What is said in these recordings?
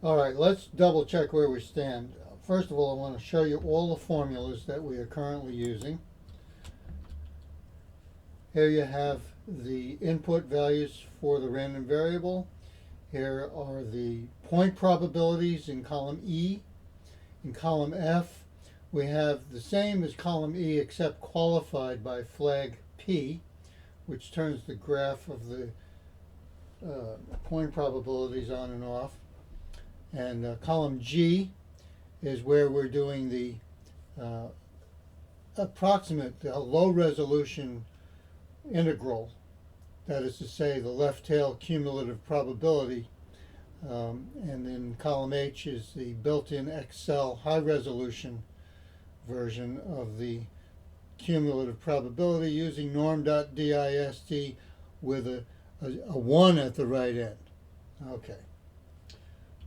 All right, let's double check where we stand. First of all, I want to show you all the formulas that we are currently using. Here you have the input values for the random variable. Here are the point probabilities in column E. In column F, we have the same as column E except qualified by flag P, which turns the graph of the point probabilities on and off. And column G is where we're doing the uh, approximate, low resolution integral. That is to say, the left tail cumulative probability. And then column H is the built-in Excel high resolution version of the cumulative probability using norm.dist with a 1 at the right end. Okay.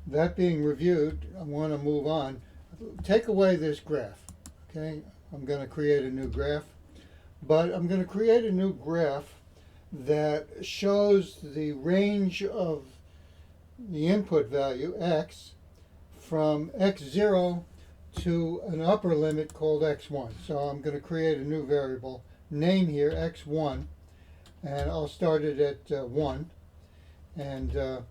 That being reviewed, I want to move on. Take away this graph. Okay, I'm going to create a new graph, but I'm going to create a new graph that shows the range of the input value x from x0 to an upper limit called x1. So I'm going to create a new variable, name here x1, and I'll start it at 1. And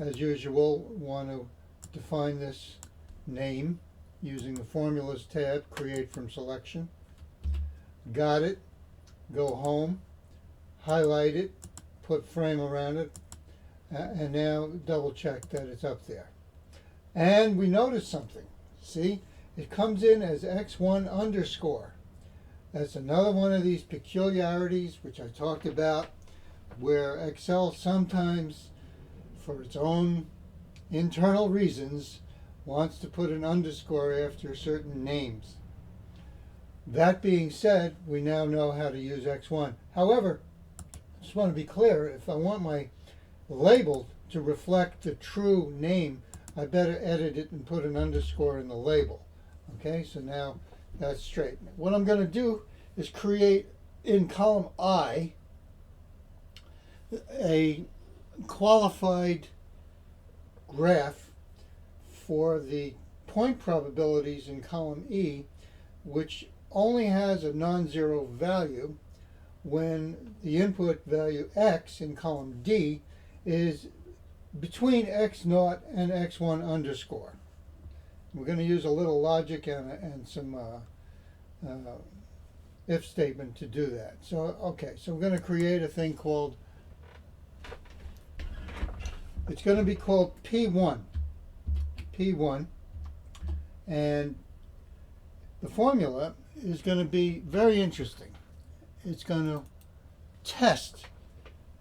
as usual, want to define this name using the Formulas tab, Create from Selection. Got it. Go home, highlight it, put frame around it, and now double check that it's up there. And we notice something. See, it comes in as x1 underscore. That's another one of these peculiarities which I talked about, where Excel sometimes, for its own internal reasons, wants to put an underscore after certain names. That being said, we now know how to use x1. However, I just want to be clear, if I want my label to reflect the true name, I better edit it and put an underscore in the label. Okay, so now that's straight. What I'm going to do is create in column I a qualified graph for the point probabilities in column E, which only has a non-zero value when the input value x in column D is between x0 and x1 underscore. We're going to use a little logic and some if statement to do that. So, okay, so we're going to create a thing called, it's going to be called P1. P1. And the formula is going to be very interesting. It's going to test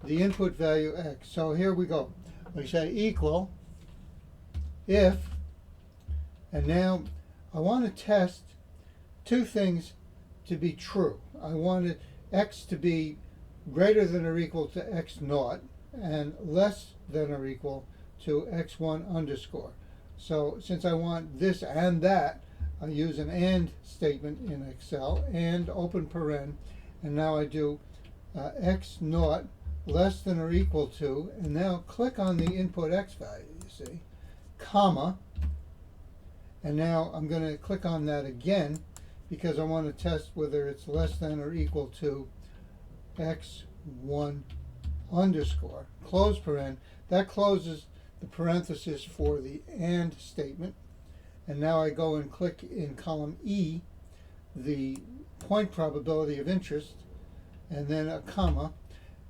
the input value x. So here we go. We say equal if, and now I want to test two things to be true. I wanted x to be greater than or equal to x0 and less than or equal to x1 underscore. So since I want this and that, I use an AND statement in Excel, and open paren, and now I do x0 less than or equal to, and now click on the input x value, you see, comma, and now I'm going to click on that again because I want to test whether it's less than or equal to x1 underscore, close paren. That closes the parenthesis for the AND statement. And now I go and click in column E, the point probability of interest, and then a comma,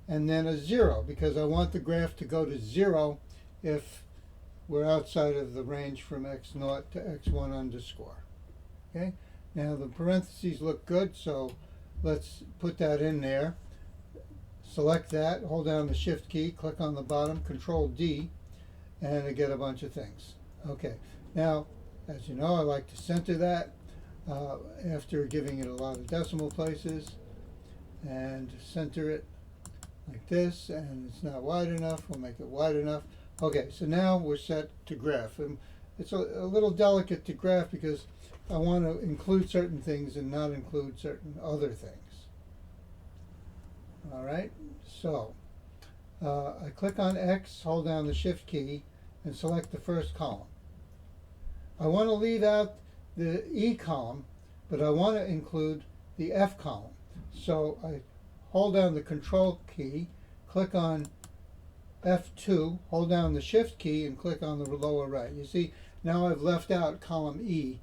and then a 0, because I want the graph to go to 0 if we're outside of the range from x0 to x1 underscore. Okay, now the parentheses look good, so let's put that in there. Select that, hold down the Shift key, click on the bottom, Control D, and I get a bunch of things. Okay, now, as you know, I like to center that after giving it a lot of decimal places, and center it like this, and it's not wide enough, we'll make it wide enough. Okay, so now we're set to graph. And it's a little delicate to graph because I want to include certain things and not include certain other things. All right, so I click on X, hold down the Shift key, and select the first column. I want to leave out the E column, but I want to include the F column. So I hold down the Control key, click on F2, hold down the Shift key, and click on the lower right. You see, now I've left out column E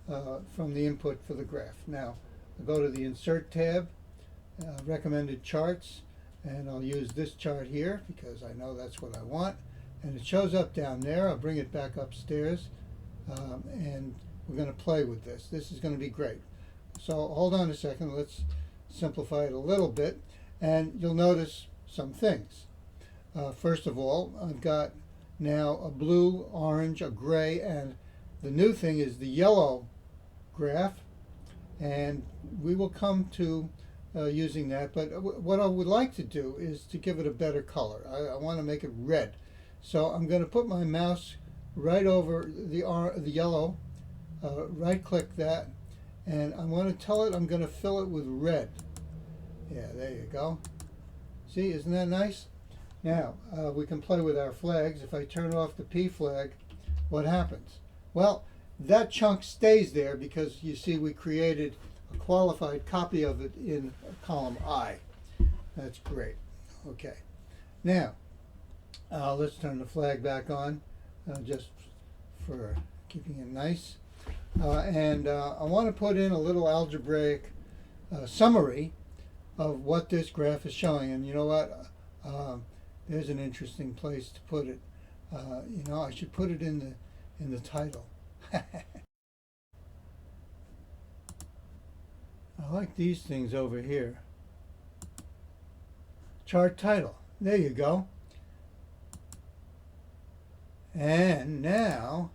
from the input for the graph. Now, I'll go to the Insert tab, Recommended Charts, and I'll use this chart here because I know that's what I want. And it shows up down there. I'll bring it back upstairs, and we're going to play with this. This is going to be great. So hold on a second. Let's simplify it a little bit, and you'll notice some things. First of all, I've got now a blue, orange, a gray, and the new thing is the yellow graph, and we will come to using that. But what I would like to do is to give it a better color. I want to make it red. So I'm going to put my mouse right over the yellow, right click that, and I want to tell it I'm going to fill it with red. Yeah, there you go. See, isn't that nice? Now, we can play with our flags. If I turn off the P flag, what happens? Well, that chunk stays there because you see we created a qualified copy of it in column I. That's great. Okay. Now, let's turn the flag back on just for keeping it nice. And I want to put in a little algebraic summary of what this graph is showing. And you know what? There's an interesting place to put it. You know, I should put it in the title. I like these things over here. Chart title. There you go. And now,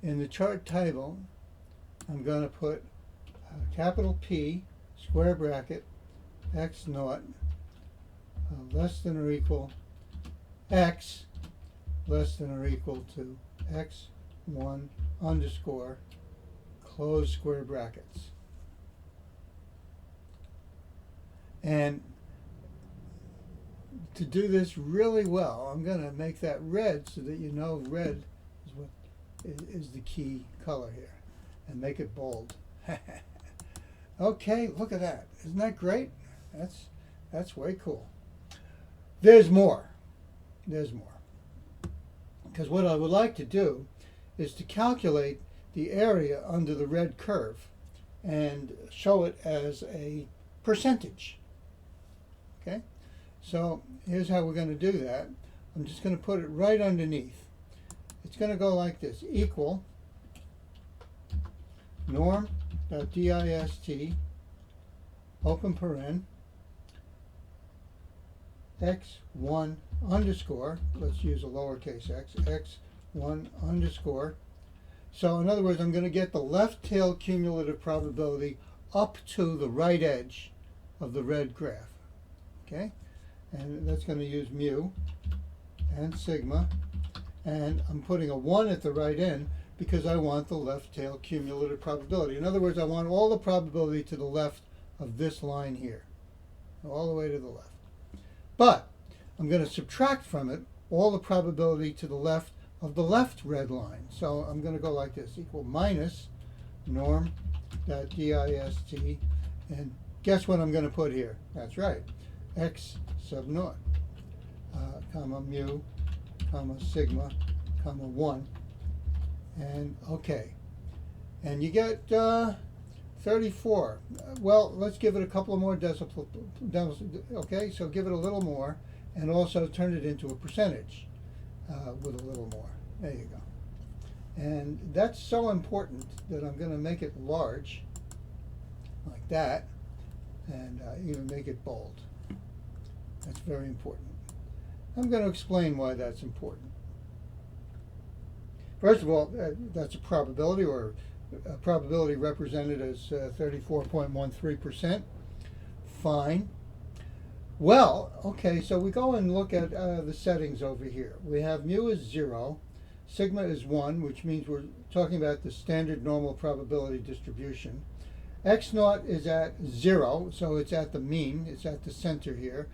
in the chart title, I'm going to put capital P, square bracket, x naught, less than or equal x, less than or equal to x1 underscore, close square brackets. And to do this really well, I'm going to make that red so that you know red is what is the key color here, and make it bold. Okay, look at that. Isn't that great? That's way cool. There's more. There's more. Because what I would like to do is to calculate the area under the red curve and show it as a percentage. Okay? So here's how we're going to do that. I'm just going to put it right underneath. It's going to go like this. Equal norm.dist open paren x1 underscore, let's use a lowercase x, x1 underscore. So in other words, I'm going to get the left tail cumulative probability up to the right edge of the red graph. Okay? And that's going to use mu and sigma. And I'm putting a 1 at the right end because I want the left tail cumulative probability. In other words, I want all the probability to the left of this line here, all the way to the left. But I'm going to subtract from it all the probability to the left of the left red line. So I'm going to go like this, equal minus norm.dist, and guess what I'm going to put here? That's right, x sub naught, comma mu, comma sigma, comma 1, and okay. And you get 34. Well, let's give it a couple of more decimals. Okay, so give it a little more, and also turn it into a percentage with a little more. There you go. And that's so important that I'm going to make it large, like that, and even make it bold. That's very important. I'm going to explain why that's important. First of all, that's a probability, or a probability represented as 34.13%. Fine. Well, okay, so we go and look at the settings over here. We have mu is 0, sigma is 1, which means we're talking about the standard normal probability distribution. X naught is at 0, so it's at the mean, it's at the center here.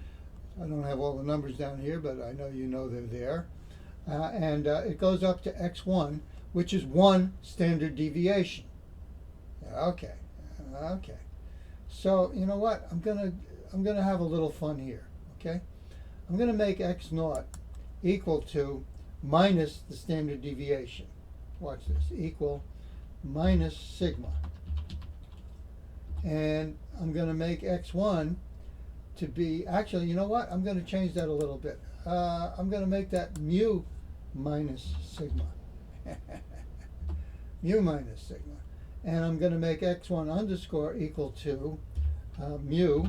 I don't have all the numbers down here, but I know you know they're there. and it goes up to x1, which is one standard deviation. Okay, okay. So you know what? I'm gonna have a little fun here. Okay, I'm gonna make x naught equal to minus the standard deviation. Watch this. Equal minus sigma, and I'm gonna make x1 to be, actually, you know what? I'm going to change that a little bit. I'm going to make that mu minus sigma. Mu minus sigma. And I'm going to make x1 underscore equal to mu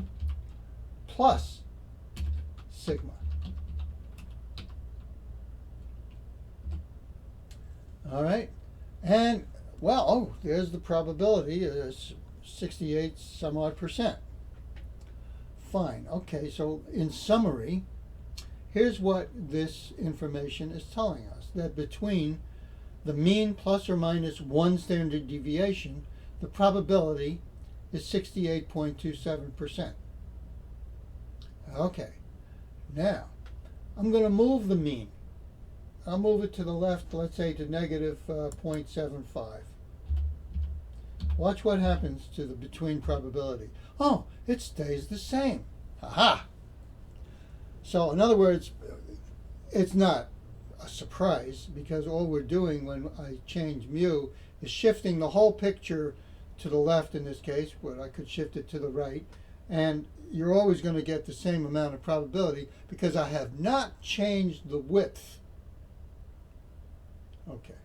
plus sigma. All right. And, well, oh, there's the probability. Is 68 some odd percent. Fine. Okay, so in summary, here's what this information is telling us. That between the mean plus or minus one standard deviation, the probability is 68.27%. Okay, now I'm going to move the mean. I'll move it to the left, let's say to negative 0.75. Watch what happens to the between probability. Oh, it stays the same. Aha! So in other words, it's not a surprise, because all we're doing when I change mu is shifting the whole picture to the left in this case, but I could shift it to the right, and you're always going to get the same amount of probability because I have not changed the width. Okay,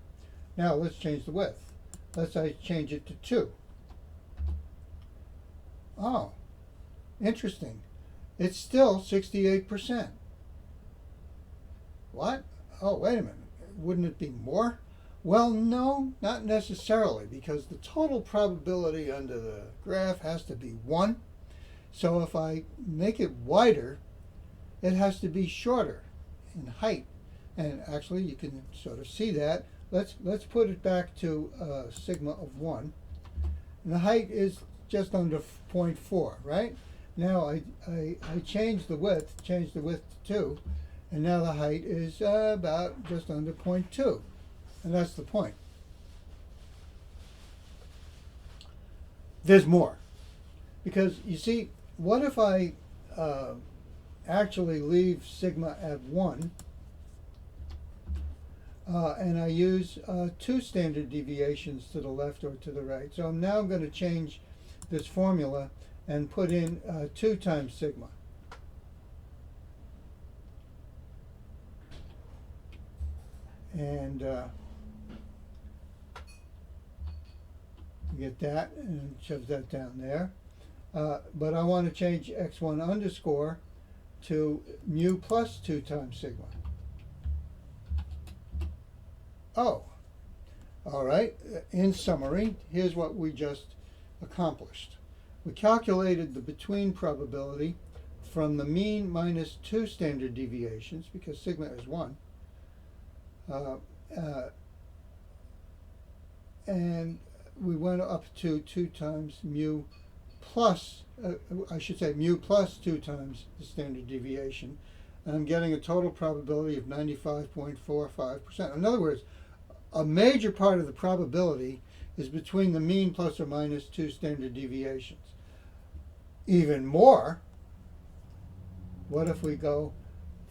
now let's change the width. Let's say change it to 2. Oh, interesting. It's still 68%. What? Oh, wait a minute. Wouldn't it be more? Well, no, not necessarily, because the total probability under the graph has to be 1. So if I make it wider, it has to be shorter in height. And actually, you can sort of see that. Let's put it back to sigma of 1. And the height is just under 0.4, right? Now I change the width to 2, and now the height is about just under 0.2. And that's the point. There's more. Because you see, what if I actually leave sigma at 1, and I use 2 standard deviations to the left or to the right? So I'm going to change this formula and put in 2 times sigma. And get that, and shove that down there. But I want to change x1 underscore to mu plus 2 times sigma. Oh, all right. In summary, here's what we just accomplished. We calculated the between probability from the mean minus 2 standard deviations, because sigma is 1. And we went up to 2 times mu plus, I should say mu plus 2 times the standard deviation. And I'm getting a total probability of 95.45%. In other words, a major part of the probability is between the mean plus or minus 2 standard deviations. Even more, what if we go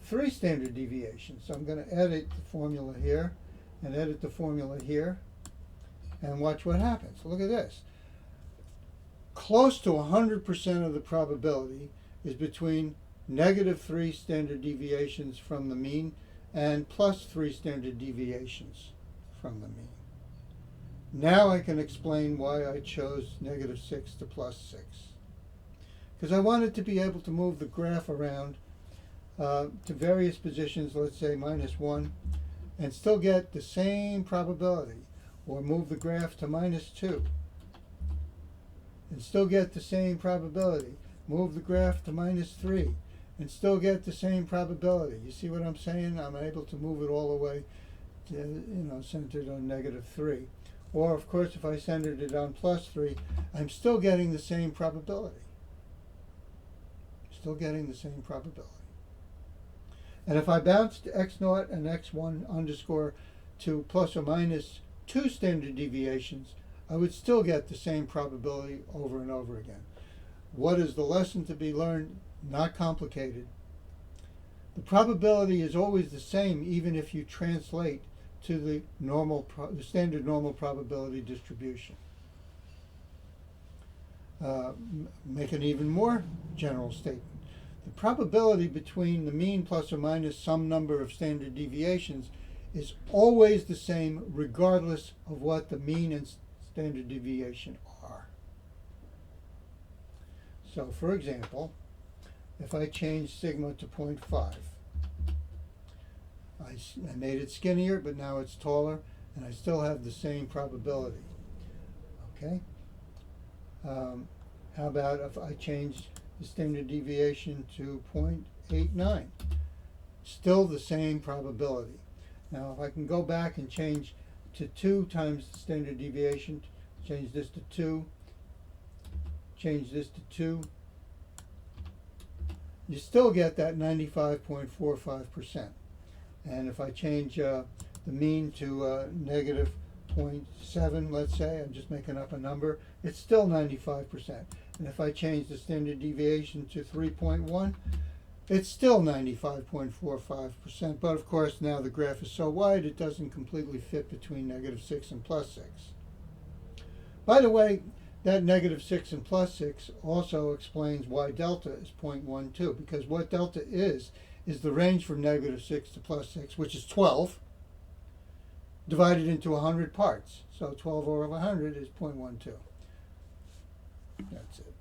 3 standard deviations? So I'm going to edit the formula here and edit the formula here, and watch what happens. Look at this. Close to 100% of the probability is between negative 3 standard deviations from the mean and plus 3 standard deviations from the mean. Now I can explain why I chose negative 6 to plus 6. Because I wanted to be able to move the graph around to various positions, let's say minus 1, and still get the same probability. Or move the graph to minus 2 and still get the same probability. Move the graph to minus 3 and still get the same probability. You see what I'm saying? I'm able to move it all the way to, centered on negative 3. Or, of course, if I centered it on plus 3, I'm still getting the same probability. Still getting the same probability. And if I bounced x0 and x1 underscore to plus or minus 2 standard deviations, I would still get the same probability over and over again. What is the lesson to be learned? Not complicated. The probability is always the same even if you translate to the standard normal probability distribution. Make an even more general statement. The probability between the mean plus or minus some number of standard deviations is always the same regardless of what the mean and standard deviation are. So for example, if I change sigma to 0.5, I made it skinnier, but now it's taller, and I still have the same probability. Okay? How about if I change the standard deviation to 0.89? Still the same probability. Now if I can go back and change to 2 times the standard deviation, change this to 2, change this to 2, you still get that 95.45%. And if I change the mean to negative 0.7, let's say, I'm just making up a number, it's still 95%. And if I change the standard deviation to 3.1, it's still 95.45%. But of course, now the graph is so wide, it doesn't completely fit between negative 6 and plus 6. By the way, that negative 6 and plus 6 also explains why delta is 0.12, because what delta is the range from negative 6 to plus 6, which is 12, divided into 100 parts. So 12 over 100 is 0.12. That's it.